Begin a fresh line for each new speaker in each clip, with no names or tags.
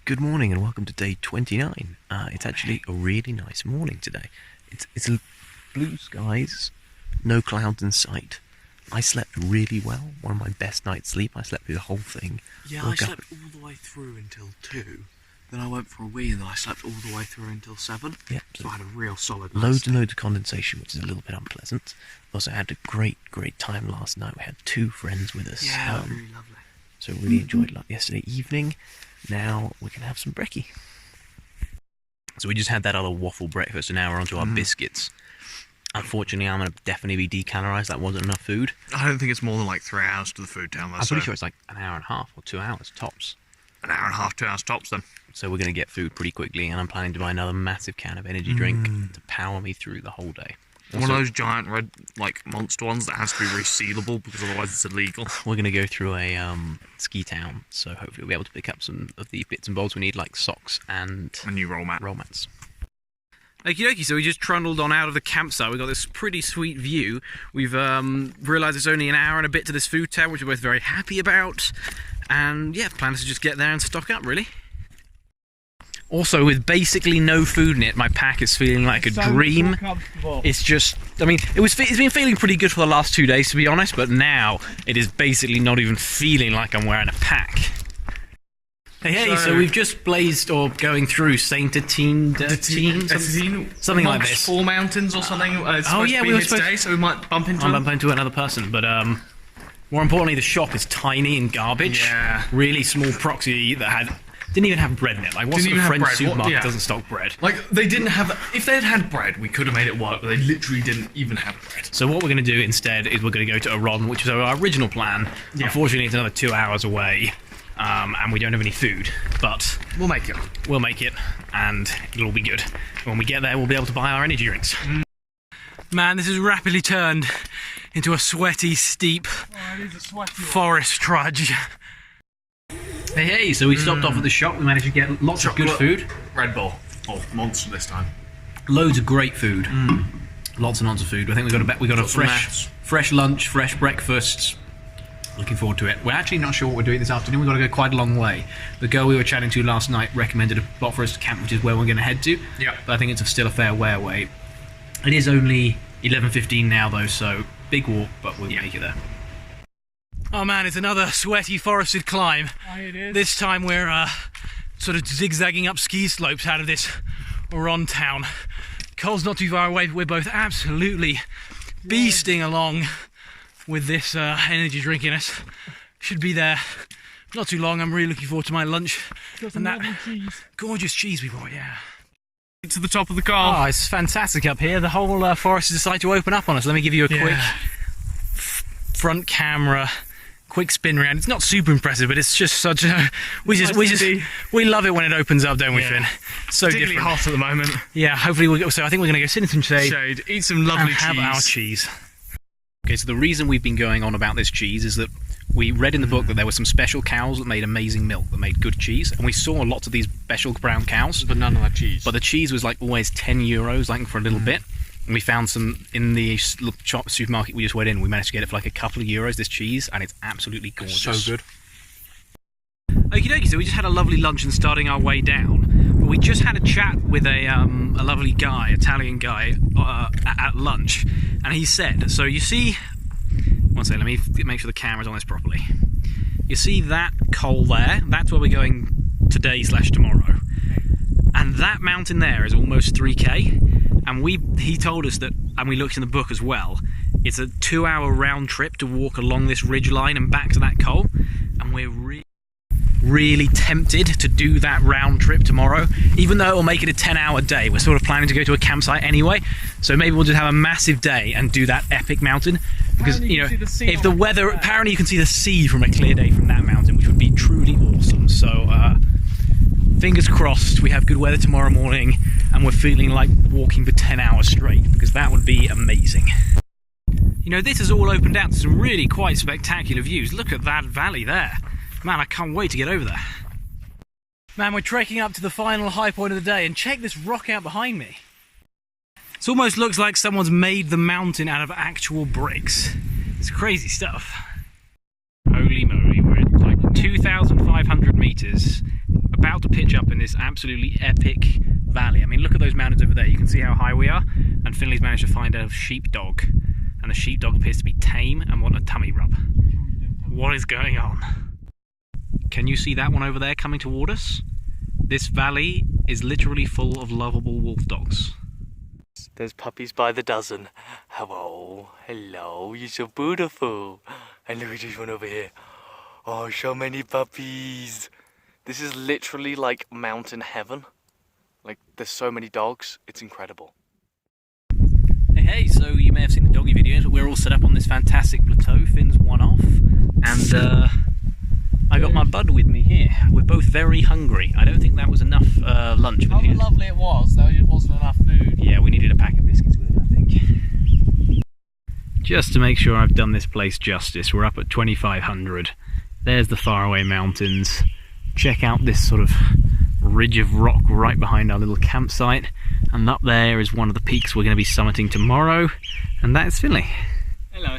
Good morning and welcome to day 29. It's actually a really nice morning today. It's blue skies, no clouds in sight. I slept really well, one of my best night's sleep. I slept through the whole thing.
Yeah, I slept all the way through until 2. Then I went for a wee and then I slept all the way through until 7.
Yep.
So I had a real solid
Loads and loads of condensation, which is a little bit unpleasant. Also had a great time last night. We had 2 friends with us.
Yeah, really lovely.
So really enjoyed yesterday evening. Now we can have some brekkie. So we just had that other waffle breakfast and now we're onto our biscuits. Unfortunately, I'm going to definitely be decalorized. That wasn't enough food.
I don't think it's more than like 3 hours to the food town.
I'm pretty sure it's like an hour and a half or 2 hours tops.
An hour and a half, 2 hours tops then.
So we're going to get food pretty quickly, and I'm planning to buy another massive can of energy drink to power me through the whole day.
Also, one of those giant red, like, monster ones that has to be resealable because otherwise it's illegal.
We're going to go through a ski town, so hopefully we'll be able to pick up some of the bits and bobs we need, like socks and
a new roll mat.
Okie dokie, so we just trundled on out of the campsite. We've got this pretty sweet view. We've realised it's only an hour and a bit to this food town, which we're both very happy about. And yeah, the plan is to just get there and stock up, really. Also, with basically no food in it, my pack is feeling like a dream. It's just, I mean, it's been feeling pretty good for the last 2 days, to be honest, but now it is basically not even feeling like I'm wearing a pack. Hey, so we've just blazed, or going through Saint Etienne, something like this.
4 mountains or something.
Oh yeah, we were supposed
today, so we might bump into
another person, but more importantly, the shop is tiny and garbage.
Yeah.
Really small proxy that didn't even have bread in it. Like, what sort of French supermarket doesn't stock bread?
Like, they didn't have... If they had bread, we could have made it work, but they literally didn't even have bread.
So what we're going to do instead is we're going to go to Iran, which was our original plan. Yeah. Unfortunately, it's another 2 hours away, and we don't have any food. But
we'll make it.
We'll make it, and it'll all be good. When we get there, we'll be able to buy our energy drinks. Man, this has rapidly turned into a sweaty, steep forest trudge. Hey, so we stopped off at the shop. We managed to get lots of good food.
Red Bull. Oh, monster this time.
Loads of great food. Lots and lots of food. I think we got a fresh lunch, fresh breakfast. Looking forward to it. We're actually not sure what we're doing this afternoon. We've got to go quite a long way. The girl we were chatting to last night recommended a spot for us to camp, which is where we're going to head to.
Yeah.
But I think it's still a fair way away. It is only 11:15 now, though, so big walk, but we'll make it there. Oh man, it's another sweaty forested climb.
It is.
This time we're sort of zigzagging up ski slopes out of this Oran town. Cole's not too far away, but we're both absolutely beasting along with this energy drink in us. Should be there not too long. I'm really looking forward to my lunch.
Got some lovely cheese.
Gorgeous cheese we bought, yeah.
To the top of the car.
Oh, it's fantastic up here. The whole forest has decided to open up on us. Let me give you a quick front camera. Quick spin round. It's not super impressive, but it's just such a... We love it when it opens up, don't we, Finn? So
particularly
different.
hot at the moment.
Yeah, hopefully we'll... So I think we're going to go sit in some shade.
Eat some lovely cheese.
And have our cheese. Okay, so the reason we've been going on about this cheese is that we read in the book that there were some special cows that made amazing milk, that made good cheese, and we saw lots of these special brown cows.
But none of that cheese.
But the cheese was like always €10, like for a little bit. And we found some in the supermarket we just went in. We managed to get it for like a couple of euros, this cheese, and it's absolutely gorgeous.
So good.
Okie dokie, so we just had a lovely lunch and starting our way down. But we just had a chat with a lovely guy, Italian guy, at lunch. And he said, so you see... One second, let me make sure the camera's on this properly. You see that coal there? That's where we're going today/tomorrow. And that mountain there is almost 3k. And he told us that, and we looked in the book as well, it's a 2-hour round trip to walk along this ridge line and back to that coal. And we're really tempted to do that round trip tomorrow, even though it'll make it a 10-hour day. We're sort of planning to go to a campsite anyway, so maybe we'll just have a massive day and do that epic mountain. Because, you know, if the weather, apparently you can see the sea from a clear day from that mountain, which would be truly awesome. So, fingers crossed we have good weather tomorrow morning and we're feeling like walking for 10 hours straight, because that would be amazing. You know, this has all opened out to some really quite spectacular views. Look at that valley there. Man, I can't wait to get over there. Man, we're trekking up to the final high point of the day, and check this rock out behind me. It almost looks like someone's made the mountain out of actual bricks. It's crazy stuff. Holy moly, we're at like 2,500 meters, about to pitch up this absolutely epic valley. I mean, look at those mountains over there. You can see how high we are. And Finley's managed to find a sheepdog. And the sheepdog appears to be tame and want a tummy rub. What is going on? Can you see that one over there coming toward us? This valley is literally full of lovable wolf dogs.
There's puppies by the dozen. Hello, you're so beautiful. And look at this one over here. Oh, so many puppies. This is literally like mountain heaven. Like, there's so many dogs, it's incredible.
Hey, so you may have seen the doggy videos, but we're all set up on this fantastic plateau. Finn's one off, and I got my bud with me here. We're both very hungry. I don't think that was enough lunch.
How lovely it was, though it wasn't enough food.
Yeah, we needed a pack of biscuits with it, I think. Just to make sure I've done this place justice, we're up at 2500. There's the faraway mountains. Check out this sort of ridge of rock right behind our little campsite. And up there is one of the peaks we're going to be summiting tomorrow. And that is Finley.
Hello.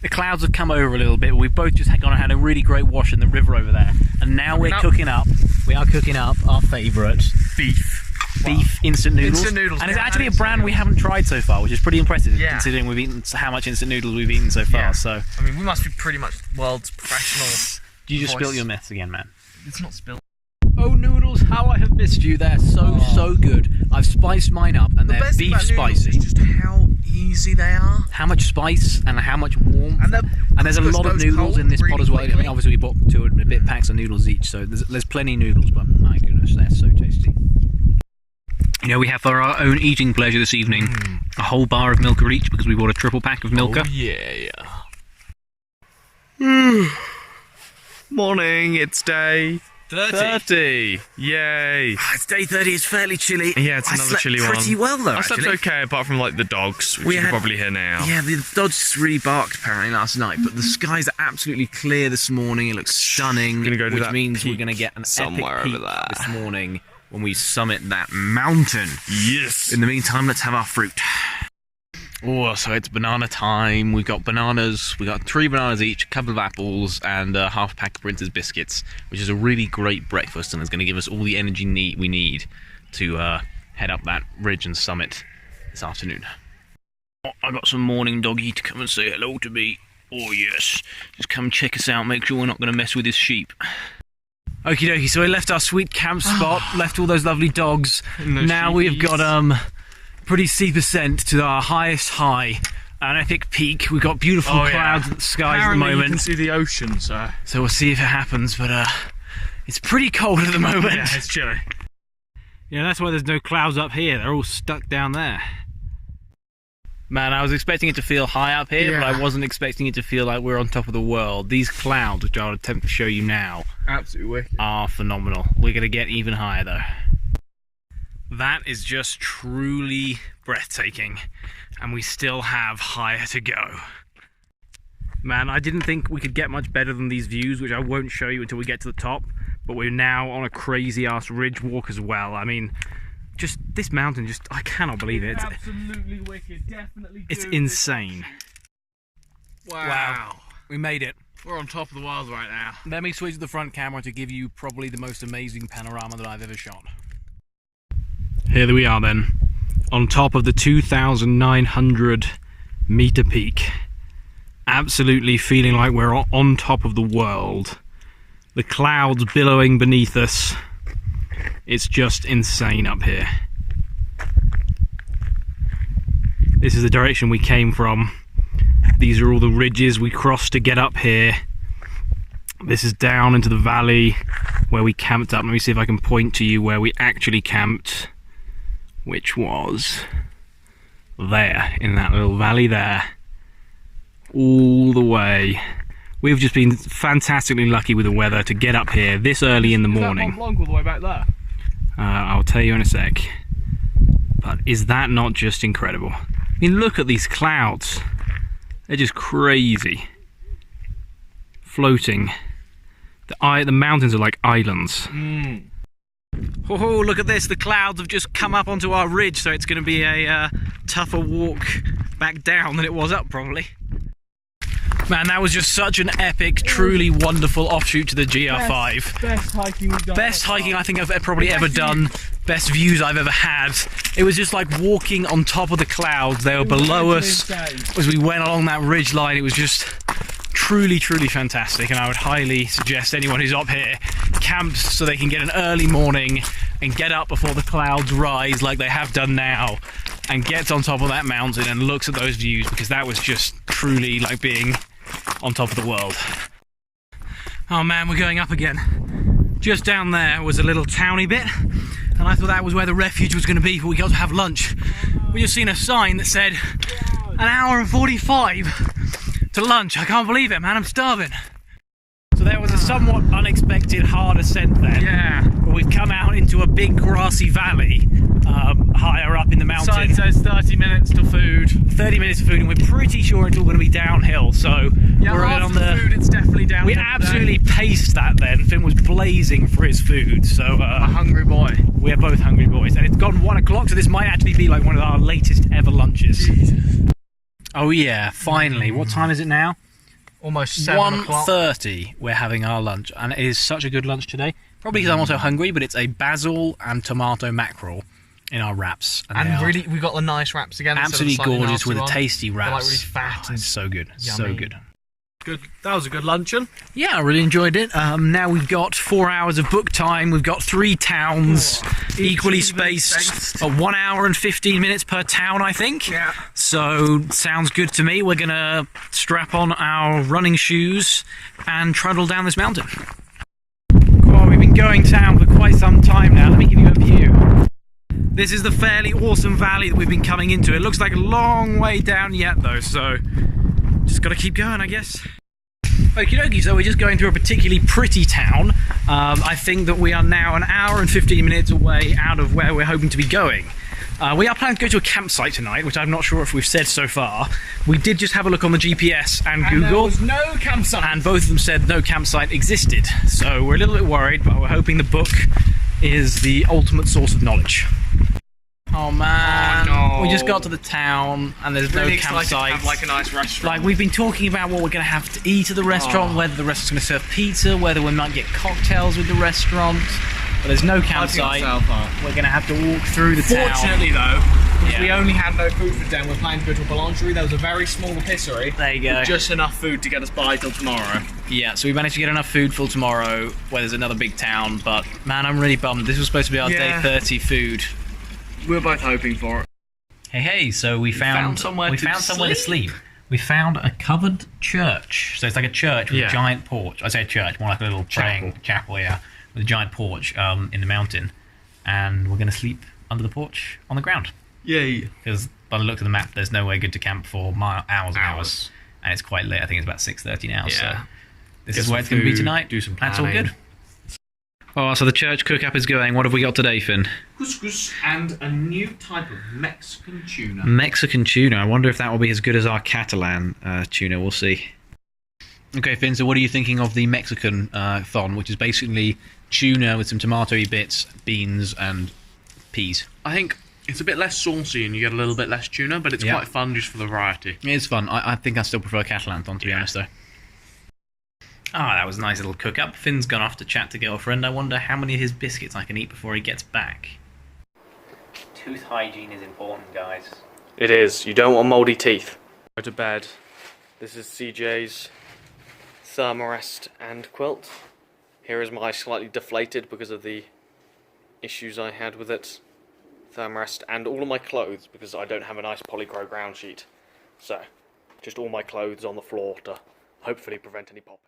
The clouds have come over a little bit. We've both just gone and had a really great wash in the river over there. And now we are cooking up our favourite beef instant noodles.
Instant noodles.
And it's actually a brand we haven't tried so far, which is pretty impressive considering we've eaten how much instant noodles we've eaten so far.
Yeah.
So
I mean, we must be pretty much the world's professional.
you just spilt your mess again, man.
It's not spilled.
Oh, noodles, how I have missed you. They're so good. I've spiced mine up and they're beef spicy.
Is just how easy they are.
How much spice and how much warmth. And there's a lot of
goes
noodles
cold
in this
really
pot as well.
quickly.
I mean, obviously we bought 2 and a bit packs of noodles each, so there's plenty of noodles, but my goodness, they're so tasty. You know, we have for our own eating pleasure this evening a whole bar of Milka each because we bought a triple pack of Milka.
Oh, yeah. Morning, it's day 30. Yay.
It's day 30, it's fairly chilly.
Yeah, it's another chilly one.
I slept pretty well though,
I slept okay, apart from like the dogs, which are probably here now.
Yeah, the dogs really barked apparently last night, but the skies are absolutely clear this morning. It looks stunning,
Gonna go to
which
that
means we're
peak
going to get an
somewhere
epic
over
peak
there
this morning when we summit that mountain.
Yes.
In the meantime, let's have our fruit. Oh, so it's banana time. We've got bananas. We got 3 bananas each, a couple of apples, and half a pack of Prince's biscuits, which is a really great breakfast and is going to give us all the energy we need to head up that ridge and summit this afternoon. Oh, I got some morning doggy to come and say hello to me. Oh yes, just come check us out. Make sure we're not going to mess with his sheep. Okie dokie, so we left our sweet camp spot, left all those lovely dogs. Now we've got pretty steep ascent to our highest high, an epic peak. We've got beautiful clouds in the skies at the moment.
You can see the ocean, so
we'll see if it happens, but it's pretty cold at the moment.
yeah, it's chilly.
Yeah, that's why there's no clouds up here. They're all stuck down there. Man, I was expecting it to feel high up here, but I wasn't expecting it to feel like we're on top of the world. These clouds, which I'll attempt to show you now,
Absolutely wicked.
are phenomenal. We're going to get even higher though. That is just truly breathtaking, and we still have higher to go. Man, I didn't think we could get much better than these views, which I won't show you until we get to the top, but we're now on a crazy ass ridge walk as well. I mean, just this mountain, I cannot believe it.
It's absolutely wicked, definitely.
It's insane.
Wow.
We made it.
We're on top of the world right now.
Let me switch to the front camera to give you probably the most amazing panorama that I've ever shot. Here we are then, on top of the 2,900 meter peak. Absolutely feeling like we're on top of the world. The clouds billowing beneath us. It's just insane up here. This is the direction we came from. These are all the ridges we crossed to get up here. This is down into the valley where we camped up. Let me see if I can point to you where we actually camped, which was there, in that little valley there. All the way. We've just been fantastically lucky with the weather to get up here this early in the morning.
Is that Mont Blanc all the way back there?
I'll tell you in a sec. But is that not just incredible? I mean, look at these clouds. They're just crazy. Floating. The mountains are like islands. Oh, look at this. The clouds have just come up onto our ridge, so it's going to be a tougher walk back down than it was up, probably. Man, that was just such an epic, truly wonderful offshoot to the GR5.
Best hiking we've done.
Best hiking I think I've probably ever done. Best views I've ever had. It was just like walking on top of the clouds. They were below us as we went along that ridge line. It was just truly, truly fantastic. And I would highly suggest anyone who's up here camps so they can get an early morning and get up before the clouds rise like they have done now, and gets on top of that mountain and looks at those views, because that was just truly like being on top of the world. Oh man, we're going up again. Just down there was a little towny bit, and I thought that was where the refuge was going to be for we got to have lunch. We just seen a sign that said an hour and 45 to lunch. I can't believe it, man, I'm starving. So there was a somewhat unexpected hard ascent there.
Yeah.
But we've come out into a big grassy valley higher up in the mountain.
Sign says 30 minutes to food.
30 minutes of food, and we're pretty sure it's all going to be downhill. So
Yeah,
we're
after
on
the food, it's definitely downhill.
We absolutely paced that then. Finn was blazing for his food, so
A hungry boy.
we're both hungry boys. And it's gone 1 o'clock, so this might actually be like one of our latest ever lunches. Oh yeah, finally. What time is it now?
Almost 7 o'clock.
1:30 we're having our lunch, and it is such a good lunch today. Probably because I'm also hungry, but it's a basil and tomato mackerel in our wraps.
And really, we got the nice wraps again.
Absolutely gorgeous with a tasty
They're
wraps.
like really fat and
it's so good, so
yummy.
good.
good. That was a good luncheon.
Yeah, I really enjoyed it. Now we've got 4 hours of book time. We've got 3 towns, equally spaced. 1 hour and 15 minutes per town, I think.
Yeah.
So, sounds good to me. We're going to strap on our running shoes and trundle down this mountain. Well, we've been going down for quite some time now. Let me give you a view. This is the fairly awesome valley that we've been coming into. It looks like a long way down yet, though, so just got to keep going, I guess. Okie dokie, so we're just going through a particularly pretty town. I think that we are now an hour and 15 minutes away out of where we're hoping to be going. We are planning to go to a campsite tonight, which I'm not sure if we've said so far. We did just have a look on the GPS and Google.
There was no campsite.
And both of them said no campsite existed. So we're a little bit worried, but we're hoping the book is the ultimate source of knowledge. Oh man,
oh, no.
We just got to the town and there's
really
no
excited to
campsite.
have like a nice restaurant.
Like, we've been talking about what we're going to have to eat at the restaurant, whether the restaurant's going to serve pizza, whether we might get cocktails with the restaurant. But there's no campsite. We're going to have to walk through the town.
Fortunately though,
Yeah.
we only had no food for dinner. We're planning to go to a boulangerie. There was a very small rotisserie.
There you go.
Just enough food to get us by till tomorrow.
Yeah, so we managed to get enough food for tomorrow, where there's another big town. But man, I'm really bummed. This was supposed to be our day 30 food.
We were both hoping for it.
Hey, so we found somewhere to sleep. We found a covered church. So it's like a church with a giant porch. I say church, more like a little praying chapel, yeah, with a giant porch in the mountain. And we're going to sleep under the porch on the ground.
Yay.
Because by the look of the map, there's nowhere good to camp for hours and hours. And it's quite late. I think it's about 6:30 now.
Yeah.
So this is where it's going to be tonight.
Do some
That's all
planning.
good. Oh, so the church cook-up is going. What have we got today, Finn?
Couscous and a new type of Mexican tuna.
Mexican tuna. I wonder if that will be as good as our Catalan tuna. We'll see. Okay, Finn, so what are you thinking of the Mexican thon, which is basically tuna with some tomatoey bits, beans, and peas?
I think it's a bit less saucy and you get a little bit less tuna, but it's quite fun just for the variety.
It is fun. I think I still prefer Catalan thon, to be honest, though. Ah, that was a nice little cook-up. Finn's gone off to chat to girlfriend. I wonder how many of his biscuits I can eat before he gets back. Tooth hygiene is important, guys.
It is. You don't want mouldy teeth. Go to bed. This is CJ's thermarest and quilt. Here is my slightly deflated because of the issues I had with it thermarest, and all of my clothes because I don't have a nice polycro ground sheet. So, just all my clothes on the floor to hopefully prevent any popping.